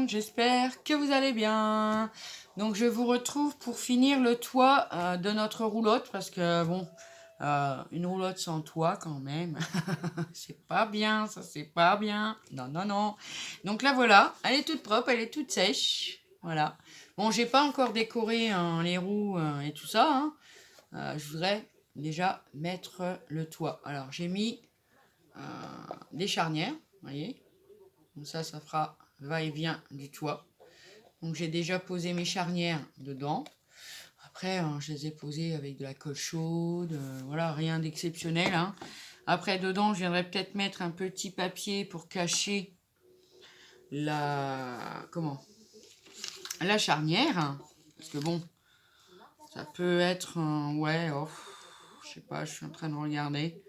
monde, j'espère que vous allez bien. Donc je vous retrouve pour finir le toit de notre roulotte parce que bon, une roulotte sans toit quand même, c'est pas bien, ça c'est pas bien. Non, non, non. Donc là voilà, elle est toute propre, elle est toute sèche. Voilà. Bon, j'ai pas encore décoré les roues et tout ça, hein. Je voudrais déjà mettre le toit. Alors j'ai mis des charnières, vous voyez. Donc ça fera va-et-vient du toit. Donc j'ai déjà posé mes charnières dedans. Après, je les ai posées avec de la colle chaude. Voilà, rien d'exceptionnel, hein. Après, dedans, je viendrai peut-être mettre un petit papier pour cacher la charnière. Hein. Parce que bon, ça peut être... ouais, oh, je sais pas, je suis en train de regarder.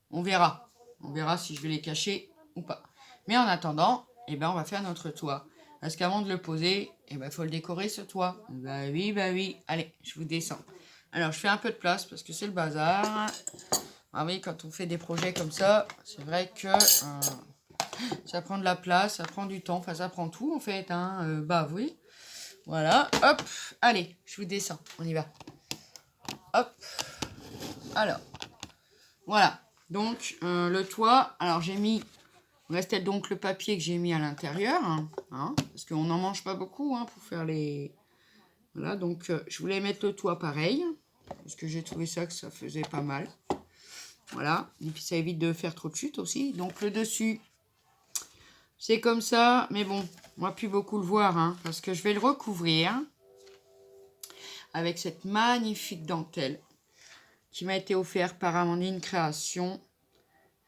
On verra. On verra si je vais les cacher ou pas. Mais en attendant, eh ben, on va faire notre toit. Parce qu'avant de le poser, eh ben, faut le décorer ce toit. Bah oui, bah oui. Allez, je vous descends. Alors, je fais un peu de place parce que c'est le bazar. Ah oui, quand on fait des projets comme ça, c'est vrai que ça prend de la place, ça prend du temps. Enfin, ça prend tout en fait. Hein. Bah oui. Voilà. Hop. Allez, je vous descends. On y va. Hop. Alors. Voilà. Donc, le toit. Alors, j'ai mis... Il restait donc le papier que j'ai mis à l'intérieur, hein, parce qu'on n'en mange pas beaucoup pour faire les... Voilà, donc je voulais mettre le toit pareil, parce que j'ai trouvé ça que ça faisait pas mal. Voilà, et puis ça évite de faire trop de chute aussi. Donc le dessus, c'est comme ça, mais bon, on va plus beaucoup le voir, parce que je vais le recouvrir avec cette magnifique dentelle qui m'a été offerte par Amandine Création.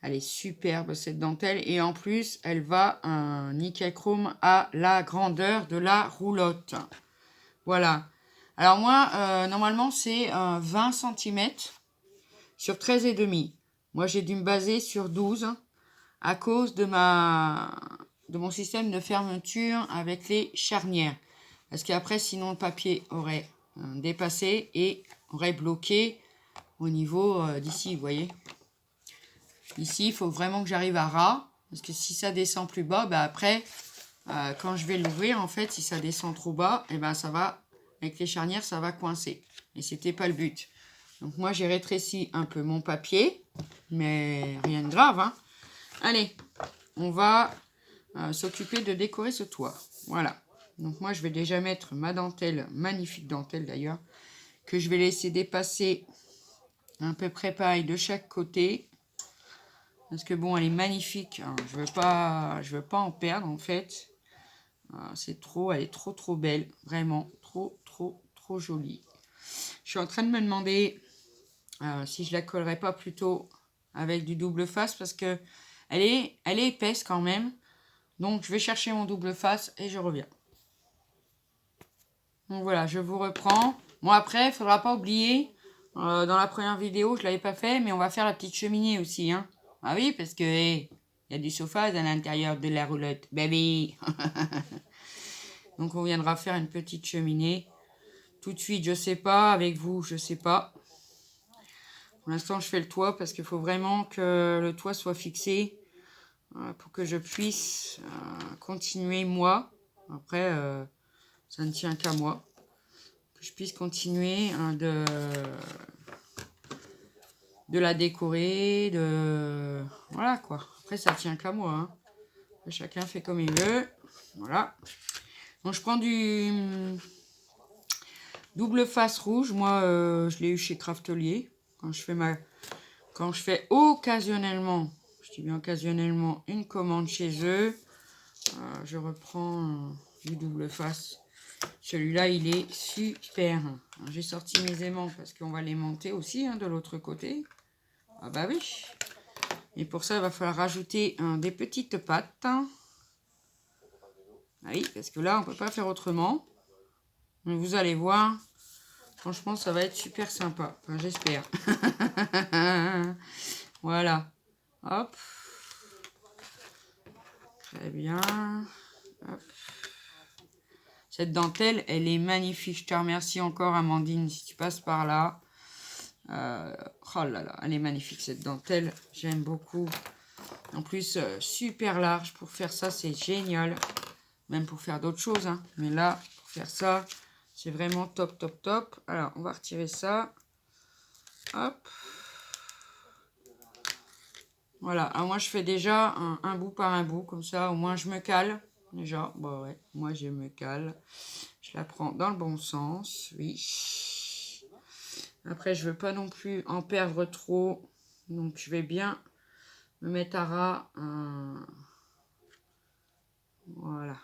Elle est superbe cette dentelle et en plus elle va un nickel chrome à la grandeur de la roulotte. Voilà. Alors moi normalement c'est 20 cm sur 13,5. Moi j'ai dû me baser sur 12 à cause de mon système de fermeture avec les charnières. Parce qu'après sinon le papier aurait dépassé et aurait bloqué au niveau d'ici, vous voyez. Ici, il faut vraiment que j'arrive à ras, parce que si ça descend plus bas, bah après, quand je vais l'ouvrir, en fait, si ça descend trop bas, et ben ça va, avec les charnières, ça va coincer. Et c'était pas le but. Donc moi, j'ai rétréci un peu mon papier, mais rien de grave, hein. Allez, on va s'occuper de décorer ce toit. Voilà. Donc moi, je vais déjà mettre ma dentelle, magnifique dentelle d'ailleurs, que je vais laisser dépasser à peu près pareil de chaque côté. Parce que bon, elle est magnifique. Hein. Je veux pas en perdre en fait. C'est trop, elle est trop belle. Vraiment, trop jolie. Je suis en train de me demander si je la collerais pas plutôt avec du double face parce que elle est épaisse quand même. Donc je vais chercher mon double face et je reviens. Donc voilà, je vous reprends. Bon après, il faudra pas oublier, dans la première vidéo, je l'avais pas fait, mais on va faire la petite cheminée aussi, hein. Ah oui, parce que il y a du chauffage à l'intérieur de la roulotte. Baby. Donc on viendra faire une petite cheminée. Tout de suite, je sais pas. Avec vous, je sais pas. Pour l'instant, je fais le toit parce qu'il faut vraiment que le toit soit fixé pour que je puisse continuer moi. Après, ça ne tient qu'à moi. Que je puisse continuer de la décorer, voilà quoi. Après ça tient qu'à moi, hein. Chacun fait comme il veut. Voilà. Donc je prends du double face rouge. Moi je l'ai eu chez Craftelier. Quand je fais occasionnellement, je dis bien occasionnellement, une commande chez eux, je reprends du double face. Celui-là, il est super. J'ai sorti mes aimants parce qu'on va les monter aussi de l'autre côté. Ah bah oui. Et pour ça, il va falloir rajouter des petites pattes. Ah oui, parce que là, on ne peut pas faire autrement. Mais vous allez voir. Franchement, ça va être super sympa. Enfin, j'espère. Voilà. Hop. Très bien. Hop. Cette dentelle, elle est magnifique. Je te remercie encore, Amandine, si tu passes par là. Oh là là, elle est magnifique cette dentelle. J'aime beaucoup. En plus, super large pour faire ça, c'est génial. Même pour faire d'autres choses, hein. Mais là, pour faire ça, c'est vraiment top, top, top. Alors, on va retirer ça. Hop. Voilà. Alors, moi, je fais déjà un bout par un bout. Comme ça, au moins, je me cale. Déjà, bon, ouais. Moi, je me cale. Je la prends dans le bon sens. Oui. Après, je veux pas non plus en perdre trop. Donc, je vais bien me mettre à ras. Voilà.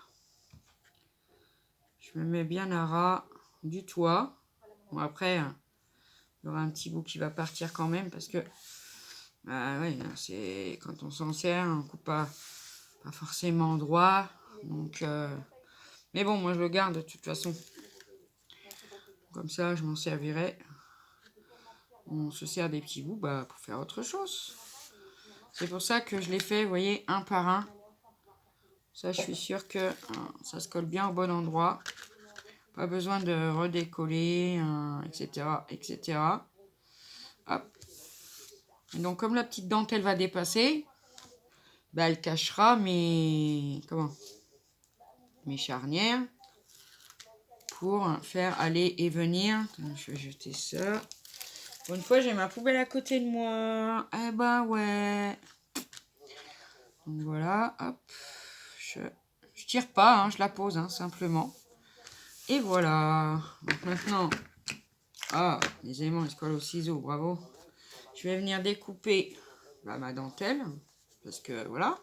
Je me mets bien à ras du toit. Bon, après, il y aura un petit bout qui va partir quand même parce que ouais, c'est quand on s'en sert, on coupe pas forcément droit. Donc, mais bon, moi je le garde de toute façon. Comme ça, je m'en servirai. On se sert des petits bouts pour faire autre chose. C'est pour ça que je les fais, vous voyez, un par un. Ça, je suis sûre que ça se colle bien au bon endroit. Pas besoin de redécoller, etc., etc. Hop. Et donc, comme la petite dentelle va dépasser, elle cachera mes charnières pour faire aller et venir. Je vais jeter ça. Pour une fois, j'ai ma poubelle à côté de moi. Eh ben ouais. Donc voilà, hop. Je tire pas, hein, je la pose simplement. Et voilà. Donc maintenant, les éléments ils se collent au ciseau, bravo. Je vais venir découper ma dentelle. Parce que voilà.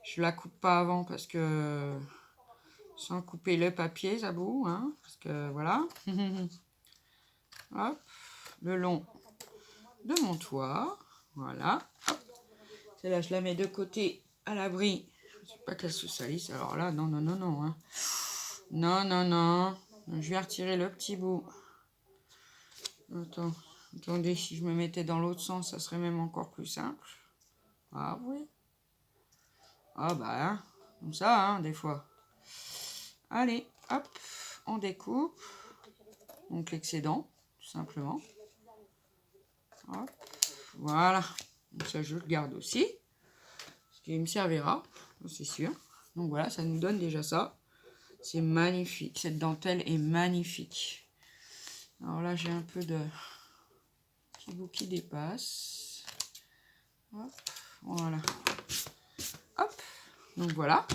Je la coupe pas avant parce que sans couper le papier, ça bout, hein, parce que voilà. Hop, le long de mon toit, voilà. Celle-là, je la mets de côté à l'abri. Je ne sais pas qu'elle se salisse. Alors là, non, non, non, non. Hein. Non, non, non. Je vais retirer le petit bout. Attendez, si je me mettais dans l'autre sens, ça serait même encore plus simple. Ah oui. Ah bah, comme ça, hein, des fois. Allez, hop, on découpe. Donc l'excédent, tout simplement. Hop, voilà. Donc ça, je le garde aussi. Parce qu'il me servira, c'est sûr. Donc voilà, ça nous donne déjà ça. C'est magnifique. Cette dentelle est magnifique. Alors là, j'ai un peu de petit bout qui dépasse. Hop, voilà. Hop, donc voilà.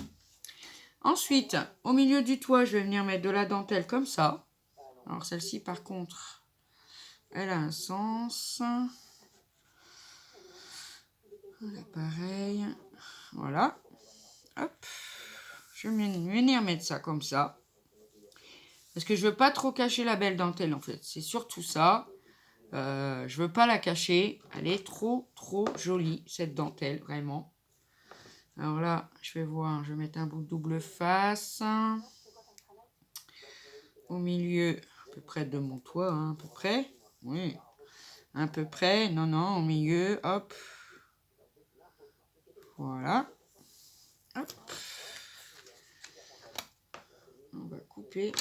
Ensuite, au milieu du toit, je vais venir mettre de la dentelle comme ça. Alors celle-ci, par contre, elle a un sens. Voilà, pareil. Voilà. Hop. Je vais venir mettre ça comme ça. Parce que je veux pas trop cacher la belle dentelle, en fait. C'est surtout ça. Je veux pas la cacher. Elle est trop, trop jolie, cette dentelle, vraiment. Alors là, je vais voir. Je vais mettre un bout de double face. Au milieu, à peu près de mon toit, hein, à peu près. Oui, à peu près. Non, non, au milieu, hop. Voilà. Hop. On va couper.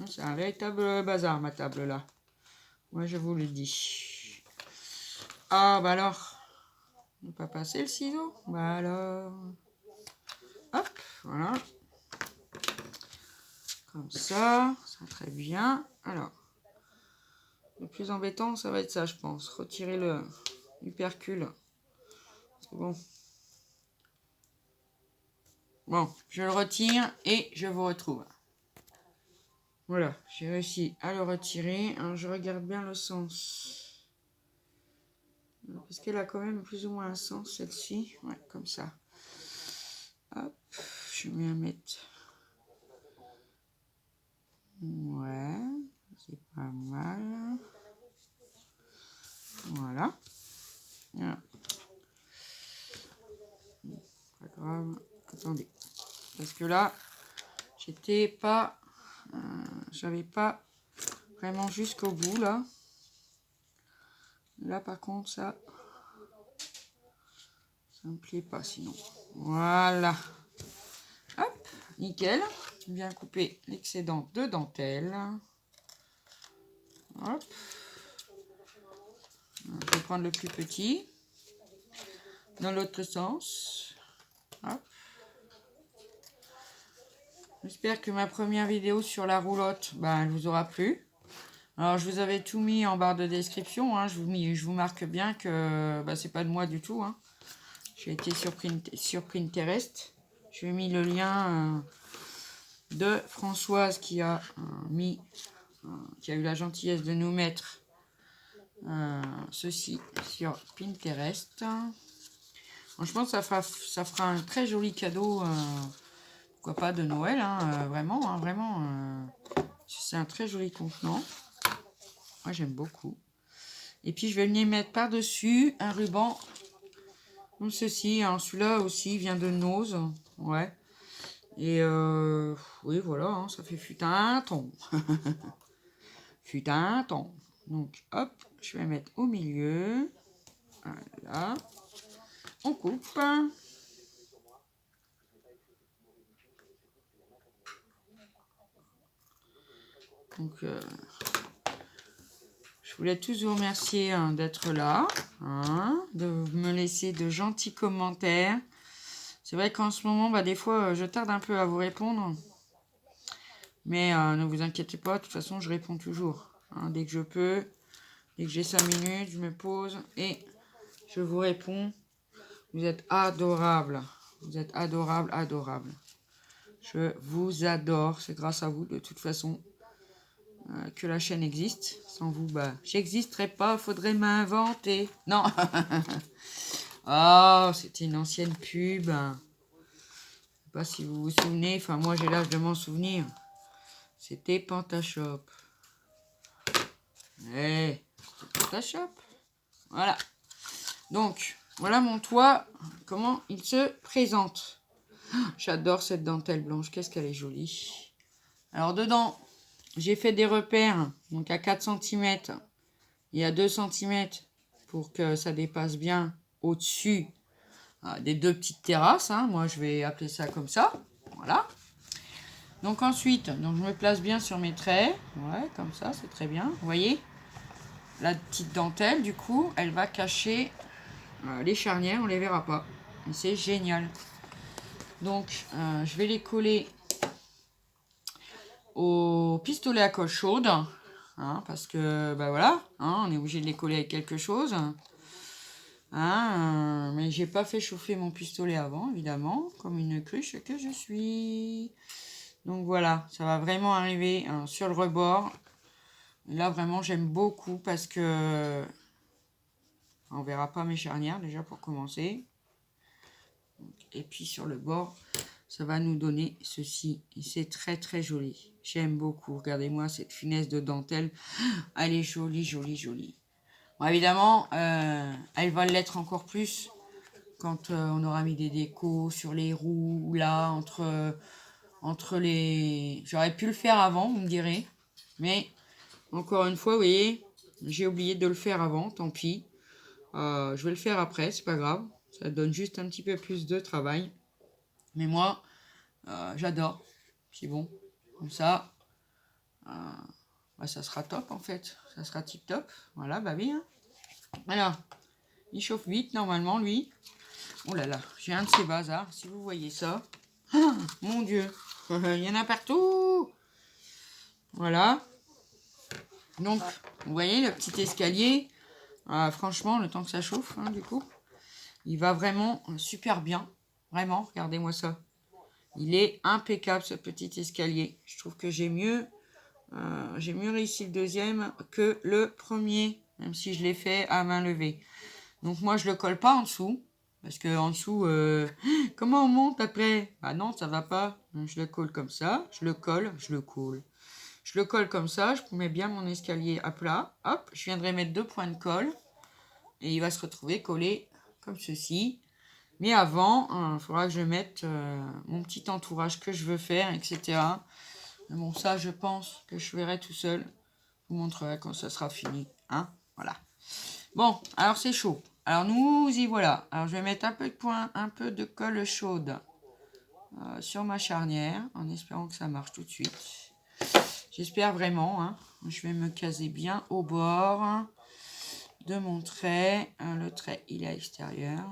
C'est un véritable bazar, ma table, là. Moi, je vous le dis. Ah, bah alors. Ne pas passer le ciseau. Bah alors. Hop, voilà. Comme ça. Ça très bien. Alors. Le plus embêtant, ça va être ça, je pense. Retirer le hypercule. C'est bon. Bon, je le retire et je vous retrouve. Voilà, j'ai réussi à le retirer. Alors, je regarde bien le sens. Parce qu'elle a quand même plus ou moins un sens, celle-ci. Ouais, comme ça. Hop, je vais bien mettre. Ouais, c'est pas mal. Voilà. Voilà. Pas grave. Attendez. Parce que là, j'étais pas... j'avais pas vraiment jusqu'au bout, là. Là, par contre, ça me plaît pas, sinon. Voilà. Hop, nickel. Bien couper l'excédent de dentelle. Hop. Je vais prendre le plus petit. Dans l'autre sens. Hop. J'espère que ma première vidéo sur la roulotte, elle vous aura plu. Alors, je vous avais tout mis en barre de description. Hein. Je vous marque bien que c'est pas de moi du tout. Hein. J'ai été sur Pinterest. Je vais mis le lien de Françoise qui a qui a eu la gentillesse de nous mettre ceci sur Pinterest. Franchement, ça fera un très joli cadeau. Pourquoi pas de Noël, hein, vraiment, hein, vraiment. C'est un très joli contenant. Moi, j'aime beaucoup. Et puis, je vais venir mettre par-dessus un ruban comme ceci. Alors, celui-là aussi vient de Nose. Ouais. Et oui, voilà, hein, ça fait fut un temps. Fut un temps. Donc, hop, je vais mettre au milieu. Voilà. On coupe. Donc, je voulais tous vous remercier d'être là, de me laisser de gentils commentaires. C'est vrai qu'en ce moment, des fois, je tarde un peu à vous répondre. Mais ne vous inquiétez pas, de toute façon, je réponds toujours. Dès que je peux, dès que j'ai 5 minutes, je me pose et je vous réponds. Vous êtes adorables. Vous êtes adorables, adorables. Je vous adore. C'est grâce à vous, de toute façon, que la chaîne existe. Sans vous, j'existerais pas. Faudrait m'inventer. Non. Oh, c'était une ancienne pub. Je sais pas si vous vous souvenez. Enfin, moi, j'ai l'âge de m'en souvenir. C'était Pantashop. Pantashop. Voilà. Donc, voilà mon toit. Comment il se présente. J'adore cette dentelle blanche. Qu'est-ce qu'elle est jolie. Alors, dedans, j'ai fait des repères. Donc, à 4 cm et à 2 cm pour que ça dépasse bien au-dessus des 2 petites terrasses. Moi, je vais appeler ça comme ça. Voilà. Donc ensuite, je me place bien sur mes traits. Ouais, comme ça, c'est très bien. Vous voyez, la petite dentelle, du coup, elle va cacher les charnières. On les verra pas. Et c'est génial. Donc, je vais les coller au pistolet à colle chaude. Parce que, voilà, on est obligé de les coller avec quelque chose. Mais j'ai pas fait chauffer mon pistolet avant, évidemment, comme une cruche que je suis. Donc voilà, ça va vraiment arriver sur le rebord. Là, vraiment, j'aime beaucoup parce que on verra pas mes charnières déjà pour commencer. Et puis sur le bord, ça va nous donner ceci. Et c'est très très joli. J'aime beaucoup. Regardez-moi cette finesse de dentelle. Elle est jolie, jolie, jolie. Bon, évidemment, elle va l'être encore plus quand on aura mis des décos sur les roues, là, entre les... J'aurais pu le faire avant, vous me direz. Mais, encore une fois, vous voyez, j'ai oublié de le faire avant, tant pis. Je vais le faire après, c'est pas grave. Ça donne juste un petit peu plus de travail. Mais moi, j'adore. C'est bon. Comme ça, ça sera top en fait. Ça sera tip top. Voilà, oui. Alors, il chauffe vite normalement, lui. Oh là là, j'ai un de ces bazars. Si vous voyez ça. Ah, mon Dieu. Il y en a partout. Voilà. Donc, vous voyez le petit escalier. Franchement, le temps que ça chauffe, du coup, il va vraiment super bien. Vraiment, regardez-moi ça. Il est impeccable, ce petit escalier. Je trouve que j'ai mieux réussi le deuxième que le premier, même si je l'ai fait à main levée. Donc moi, je le colle pas en dessous. Parce que en dessous, comment on monte après? Non, ça va pas. Je le colle comme ça. Je le colle, je le colle. Je le colle comme ça. Je mets bien mon escalier à plat. Hop, je viendrai mettre 2 points de colle. Et il va se retrouver collé comme ceci. Mais avant, il faudra que je mette mon petit entourage que je veux faire, etc. Mais bon, ça, je pense que je verrai tout seul. Je vous montrerai quand ça sera fini. Voilà. Bon, alors c'est chaud. Alors nous y voilà. Alors je vais mettre un peu de colle chaude sur ma charnière, en espérant que ça marche tout de suite. J'espère vraiment. Je vais me caser bien au bord de mon trait. Le trait, il est à l'extérieur.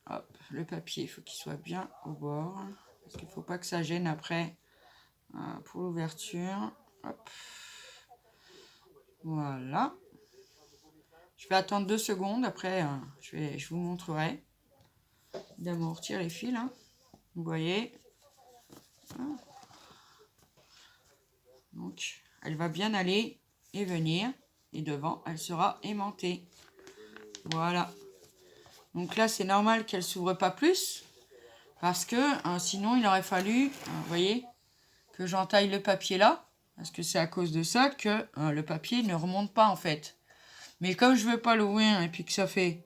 Hop, le papier, il faut qu'il soit bien au bord. parce qu'il ne faut pas que ça gêne après pour l'ouverture. Hop. Voilà. Je vais attendre 2 secondes, après je vous montrerai. Évidemment, on retire les fils, hein. Vous voyez. Donc, elle va bien aller et venir. Et devant, elle sera aimantée. Voilà. Donc là, c'est normal qu'elle s'ouvre pas plus. Parce que sinon, il aurait fallu, vous voyez, que j'entaille le papier là. Parce que c'est à cause de ça que le papier ne remonte pas en fait. Mais comme je veux pas l'ouvrir et puis que ça fait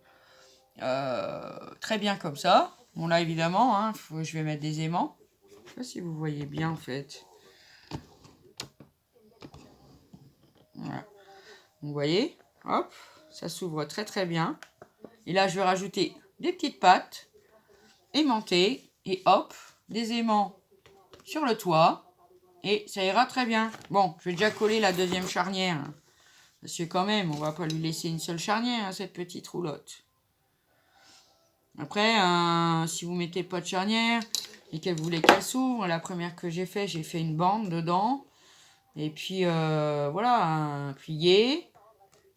très bien comme ça. Bon là, évidemment, hein, je vais mettre des aimants. Je sais pas si vous voyez bien en fait. Voilà. Vous voyez, hop, ça s'ouvre très très bien. Et là, je vais rajouter des petites pâtes aimantées et hop, des aimants sur le toit et ça ira très bien. Bon, je vais déjà coller la deuxième charnière parce que quand même, on va pas lui laisser une seule charnière, hein, cette petite roulotte. Après, si vous mettez pas de charnière et que vous voulez qu'elle s'ouvre, la première que j'ai fait une bande dedans et puis voilà, un plié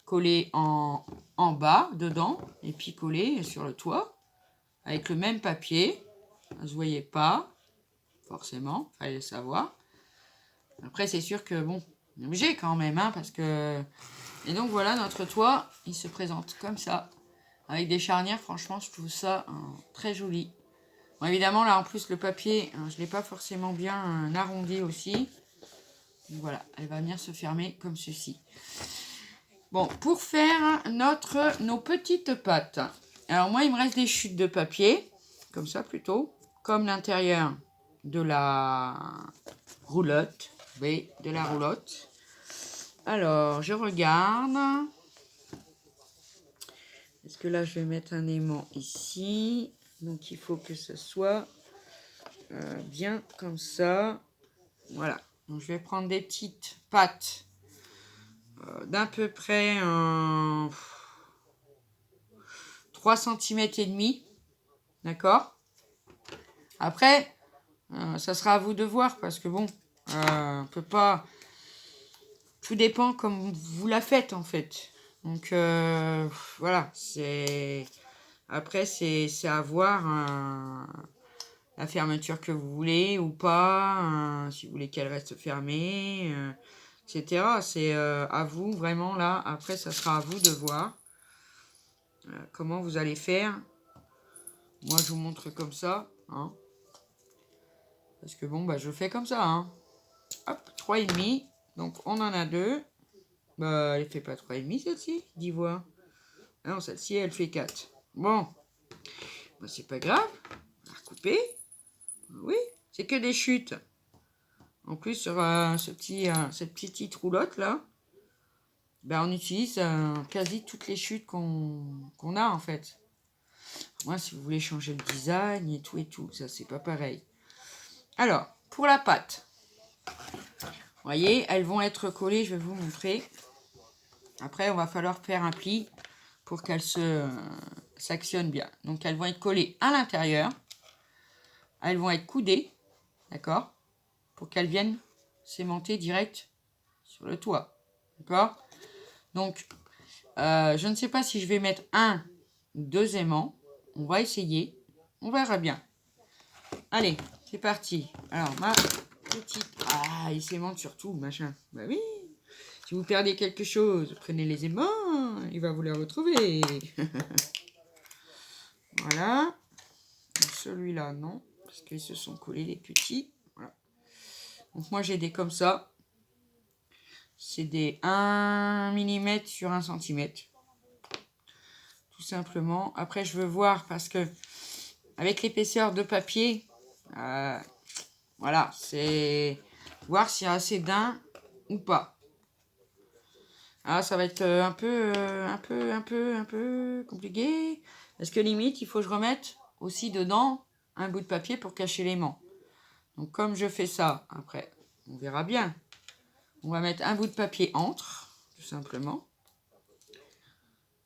collé en bas dedans et puis collé sur le toit avec le même papier. Ça se voyait pas forcément, fallait le savoir. Après c'est sûr que bon, on est obligé quand même, hein, parce que... Et donc voilà, notre toit, il se présente comme ça, avec des charnières. Franchement, je trouve ça très joli. Bon, évidemment là en plus le papier, je l'ai pas forcément bien arrondi aussi. Donc, voilà, elle va venir se fermer comme ceci. Bon, pour faire nos petites pâtes. Alors moi, il me reste des chutes de papier, comme ça plutôt, comme l'intérieur de la roulotte. Oui, de la roulotte. Alors, je regarde. Est-ce que là, je vais mettre un aimant ici. Donc, il faut que ce soit bien comme ça. Voilà. Donc, je vais prendre des petites pâtes d'à peu près 3 cm et demi. D'accord? Après, ça sera à vous de voir parce que bon, on peut pas... Tout dépend comme vous la faites en fait. Donc voilà, c'est... Après, c'est à voir la fermeture que vous voulez ou pas, si vous voulez qu'elle reste fermée, etc. C'est à vous vraiment là. Après, ça sera à vous de voir comment vous allez faire. Moi, je vous montre comme ça, hein. Parce que bon, bah, je fais comme ça, hein. Hop, 3,5. Donc, on en a 2. Bah, elle fait pas 3,5 celle-ci, d'ivoire. Ah non, celle-ci, elle fait 4. Bon, bah, c'est pas grave. On va recouper. Oui, c'est que des chutes. En plus, sur cette petite roulotte là, bah, on utilise quasi toutes les chutes qu'on a en fait. Moi, si vous voulez changer le design et tout, ça c'est pas pareil. Alors, pour la pâte, vous voyez, elles vont être collées, je vais vous montrer. Après, on va falloir faire un pli pour qu'elles s'actionnent bien. Donc, elles vont être collées à l'intérieur. Elles vont être coudées, d'accord, pour qu'elles viennent s'aimanter direct sur le toit, d'accord. Donc, je ne sais pas si je vais mettre 1 ou 2 aimants. On va essayer, on verra bien. Allez, c'est parti. Alors, ma petite... Ah, il s'aimante surtout, machin. Bah oui. Si vous perdez quelque chose, prenez les aimants, il va vous les retrouver. Voilà. Celui-là, non, parce qu'ils se sont collés les petits. Voilà. Donc moi, j'ai des comme ça. C'est des 1 mm sur 1 cm. Tout simplement. Après, je veux voir parce que avec l'épaisseur de papier, voilà, c'est voir s'il y a assez d'un ou pas. Ah, ça va être un peu compliqué. Parce que limite, il faut que je remette aussi dedans un bout de papier pour cacher l'aimant. Donc comme je fais ça, après, on verra bien. On va mettre un bout de papier entre, tout simplement.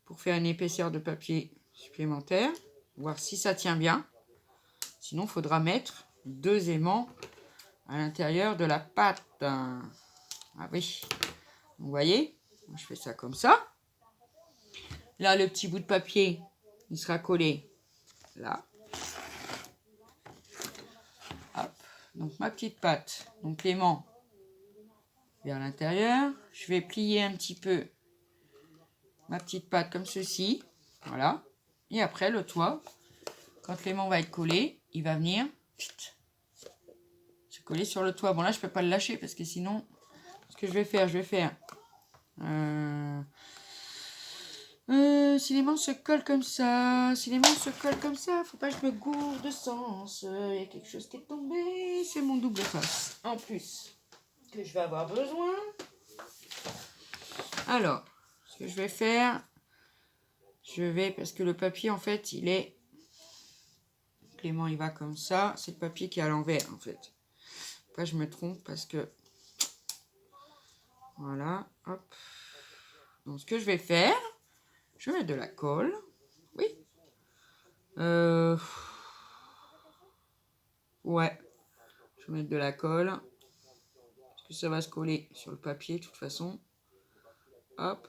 Pour faire une épaisseur de papier supplémentaire. Voir si ça tient bien. Sinon, il faudra mettre 2 aimants à l'intérieur de la pâte. Ah oui. Vous voyez, je fais ça comme ça. Là, le petit bout de papier, il sera collé là. Hop. Donc, ma petite pâte. Donc, l'aimant vers l'intérieur. Je vais plier un petit peu ma petite pâte comme ceci. Voilà. Et après, le toit, quand l'aimant va être collé, il va venir se coller sur le toit. Bon, là, je peux pas le lâcher parce que sinon, ce que je vais faire, si l'aimant se colle comme ça, faut pas que je me gourde de sens. Il y a quelque chose qui est tombé, c'est mon double face. En plus, que je vais avoir besoin. Alors, ce que je vais faire, parce que le papier, en fait, il est... L'aimant, il va comme ça. C'est le papier qui est à l'envers, en fait. Après, je me trompe parce que... Voilà, hop. Donc, ce que je vais faire, je vais mettre de la colle. Oui. Ouais. Je vais mettre de la colle. Parce que ça va se coller sur le papier, de toute façon. Hop.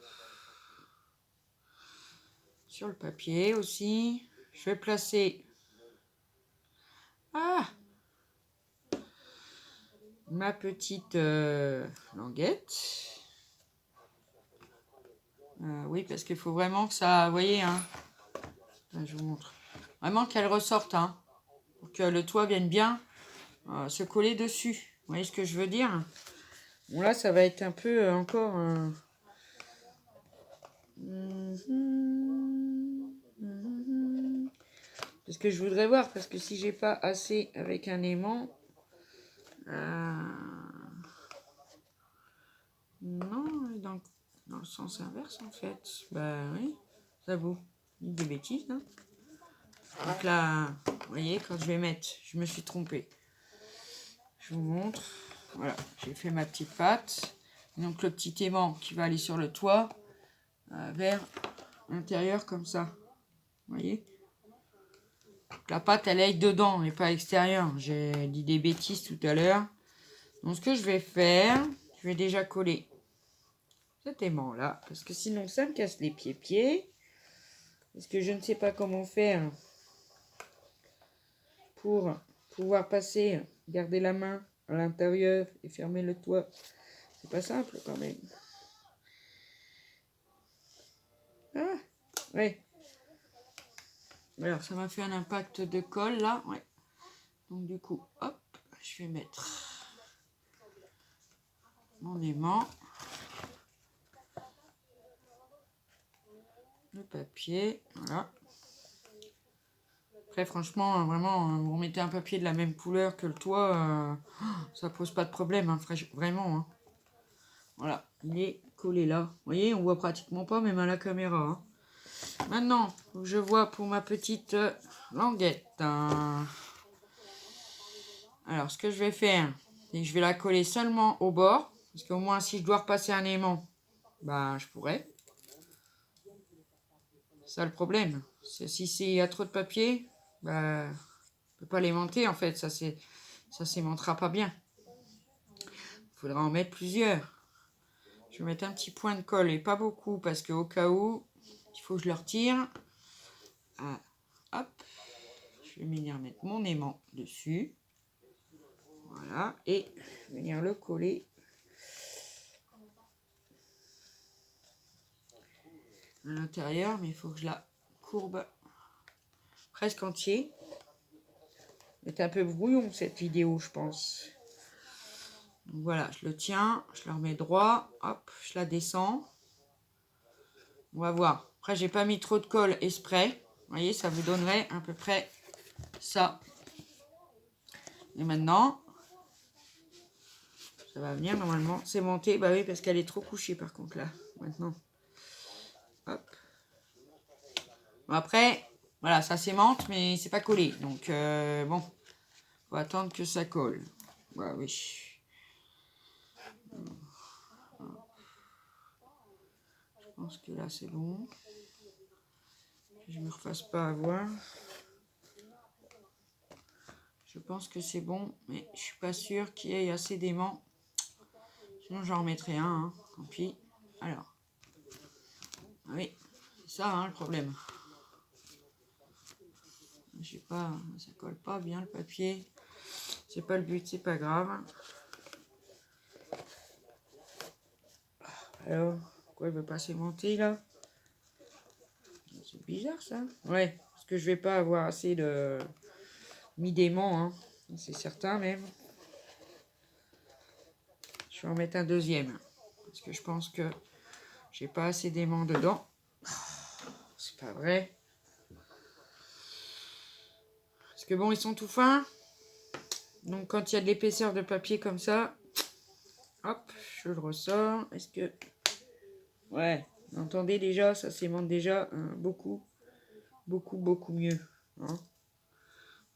Sur le papier aussi. Je vais placer... ma petite languette. Oui, parce qu'il faut vraiment que ça... Vous voyez, hein. Là, je vous montre. Vraiment qu'elle ressorte, hein. Pour que le toit vienne bien se coller dessus. Vous voyez ce que je veux dire? Bon, là, ça va être un peu encore... C'est ce que je voudrais voir, parce que si j'ai pas assez avec un aimant... Non, dans le sens inverse, en fait. Bah oui, ça vous dit des bêtises, hein. Donc là, vous voyez, quand je vais mettre, je me suis trompée. Je vous montre. Voilà, j'ai fait ma petite pâte. Donc le petit aimant qui va aller sur le toit, vers l'intérieur comme ça. Vous voyez? La pâte, elle est dedans et pas à l'extérieur. J'ai dit des bêtises tout à l'heure. Donc ce que je vais faire, je vais déjà coller cet aimant là, parce que sinon ça me casse les pieds. Parce que je ne sais pas comment faire pour pouvoir passer, garder la main à l'intérieur et fermer le toit. C'est pas simple quand même. Ah, ouais. Alors ça m'a fait un impact de colle là, ouais. Donc du coup, hop, je vais mettre mon aimant, le papier, voilà. Après franchement, vraiment, vous mettez un papier de la même couleur que le toit, ça pose pas de problème, hein, vraiment. Hein. Voilà, il est collé là. Vous voyez, on voit pratiquement pas, même à la caméra. Hein. Maintenant, faut que je vois pour ma petite languette. Hein. Alors, ce que je vais faire, c'est que je vais la coller seulement au bord. Parce qu'au moins, si je dois repasser un aimant, bah, je pourrais. C'est ça le problème. Si il y a trop de papier, bah, je ne peux pas l'aimanter en fait. Ça s'aimantera pas bien. Il faudra en mettre plusieurs. Je vais mettre un petit point de colle et pas beaucoup parce qu'au cas où, il faut que je le retire. Ah, hop. Je vais venir mettre mon aimant dessus. Voilà. Et venir le coller à l'intérieur. Mais il faut que je la courbe presque entier. C'est un peu brouillon cette vidéo, je pense. Donc voilà, je le tiens, je le remets droit. Hop, je la descends. On va voir. Après, j'ai pas mis trop de colle et spray. Vous voyez, ça vous donnerait à peu près ça. Et maintenant, ça va venir normalement s'aimanter. Bah oui, parce qu'elle est trop couchée par contre là. Maintenant. Hop. Bon, après, voilà, ça s'aimante, mais c'est pas collé. Donc, bon, faut attendre que ça colle. Bah oui. Je pense que là, c'est bon. Que je me refasse pas avoir. Je pense que c'est bon, mais je suis pas sûre qu'il y ait assez d'aimants. Sinon, j'en remettrai un, hein. Tant pis. Alors. Oui, c'est ça, hein, le problème. Je sais pas, ça colle pas bien le papier. C'est pas le but, c'est pas grave. Alors, pourquoi il veut pas s'aimanter là? C'est bizarre ça. Ouais, parce que je vais pas avoir assez de mi-d'aimant, hein. C'est certain même. Je vais en mettre un deuxième. Parce que je pense que j'ai pas assez d'aimant dedans. C'est pas vrai. Parce que bon, ils sont tout fins. Donc quand il y a de l'épaisseur de papier comme ça, hop, je le ressors. Est-ce que... Ouais, vous entendez déjà, ça s'aimante déjà beaucoup, beaucoup, beaucoup mieux. Hein.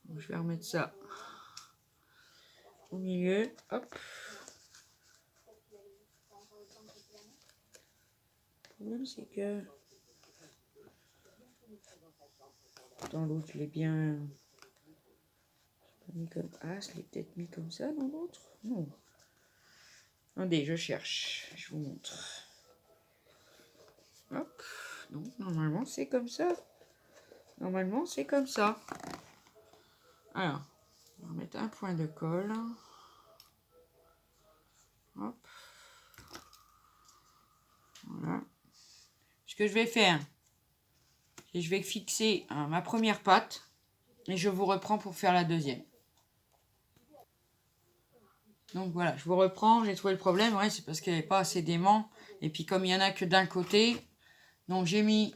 Donc, je vais remettre ça au milieu. Hop. Le problème, c'est que... Dans l'autre, je l'ai bien... mis comme... Ah, je l'ai peut-être mis comme ça dans l'autre. Non. Attendez, je cherche. Je vous montre. Hop. Donc, normalement, c'est comme ça. Normalement, c'est comme ça. Alors, on va mettre un point de colle. Hop. Voilà. Ce que je vais faire, c'est que je vais fixer ma première patte et je vous reprends pour faire la deuxième. Donc voilà, je vous reprends, j'ai trouvé le problème, ouais, c'est parce qu'il n'y avait pas assez d'aimant. Et puis comme il n'y en a que d'un côté, donc j'ai mis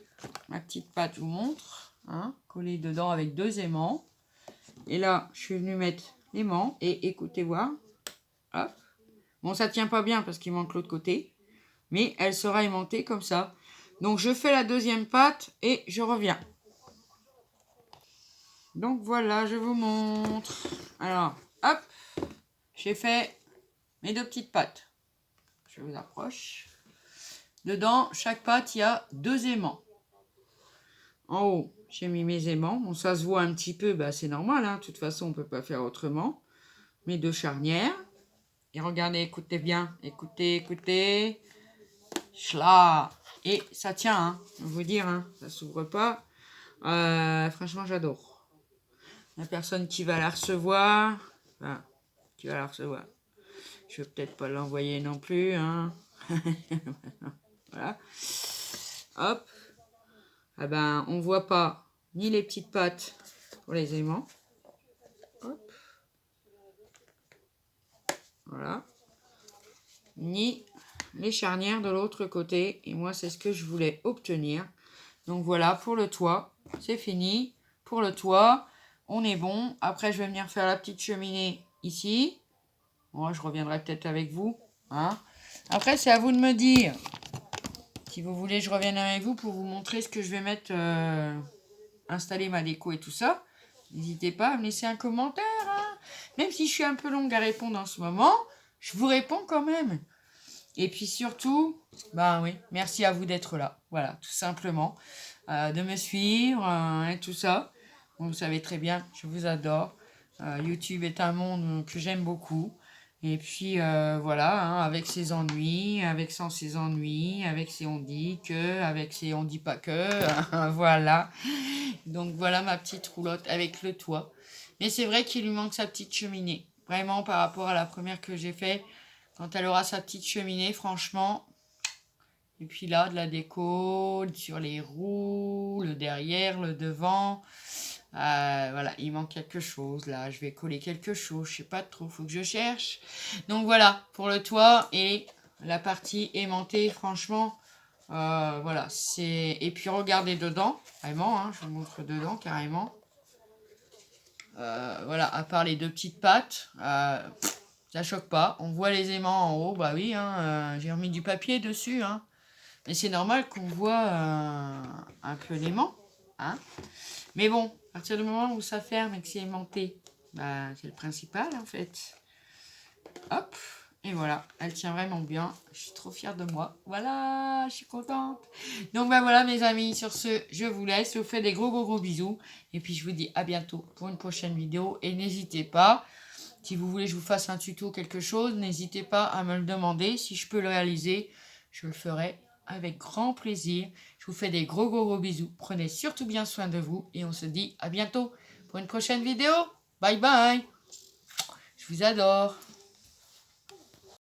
ma petite patte, je vous montre, hein, collée dedans avec 2 aimants. Et là, je suis venue mettre l'aimant et écoutez voir. Hop. Bon, ça tient pas bien parce qu'il manque l'autre côté, mais elle sera aimantée comme ça. Donc je fais la deuxième patte et je reviens. Donc voilà, je vous montre. Alors, hop, j'ai fait mes 2 petites pattes. Je vous approche. Dedans, chaque patte, il y a 2 aimants. En haut, j'ai mis mes aimants. Bon, ça se voit un petit peu, bah, c'est normal. Hein. De toute façon, on ne peut pas faire autrement. Mes 2 charnières. Et regardez, écoutez bien. Écoutez, écoutez. Chla. Et ça tient, hein. Je vais vous dire, hein, ça ne s'ouvre pas. Franchement, j'adore. La personne qui va la recevoir. Enfin, qui va la recevoir. Je ne vais peut-être pas l'envoyer non plus. Hein. Voilà. Hop. Ah ben, on voit pas ni les petites pattes pour les aimants. Hop. Voilà. Ni les charnières de l'autre côté. Et moi, c'est ce que je voulais obtenir. Donc voilà, pour le toit, c'est fini. Pour le toit, on est bon. Après, je vais venir faire la petite cheminée ici. Moi, je reviendrai peut-être avec vous. Hein. Après, c'est à vous de me dire. Si vous voulez, je revienne avec vous pour vous montrer ce que je vais mettre, installer ma déco et tout ça. N'hésitez pas à me laisser un commentaire. Hein. Même si je suis un peu longue à répondre en ce moment, je vous réponds quand même. Et puis surtout, bah oui, merci à vous d'être là. Voilà, tout simplement. De me suivre et tout ça. Bon, vous savez très bien, je vous adore. YouTube est un monde que j'aime beaucoup. Et puis voilà, hein, avec ses ennuis, avec sans ses ennuis, avec ses on dit que, avec ses on dit pas que, voilà. Donc voilà ma petite roulotte avec le toit. Mais c'est vrai qu'il lui manque sa petite cheminée. Vraiment par rapport à la première que j'ai fait, quand elle aura sa petite cheminée, franchement. Et puis là, de la déco sur les roues, le derrière, le devant. Voilà, il manque quelque chose là. Je vais coller quelque chose, je sais pas trop, faut que je cherche. Donc voilà, pour le toit et la partie aimantée, franchement, voilà. Et puis regardez dedans, vraiment, hein, je vous montre dedans carrément. Voilà, à part les 2 petites pattes, ça choque pas. On voit les aimants en haut, bah oui, hein, j'ai remis du papier dessus, hein. Mais c'est normal qu'on voit un peu l'aimant, hein. Mais bon, à partir du moment où ça ferme et que c'est aimanté, bah, c'est le principal en fait. Hop. Et voilà, elle tient vraiment bien. Je suis trop fière de moi. Voilà, je suis contente. Donc ben voilà mes amis, sur ce, je vous laisse. Je vous fais des gros bisous. Et puis je vous dis à bientôt pour une prochaine vidéo. Et n'hésitez pas, si vous voulez que je vous fasse un tuto quelque chose, n'hésitez pas à me le demander. Si je peux le réaliser, je le ferai avec grand plaisir. Je vous fais des gros bisous. Prenez surtout bien soin de vous. Et on se dit à bientôt pour une prochaine vidéo. Bye bye. Je vous adore.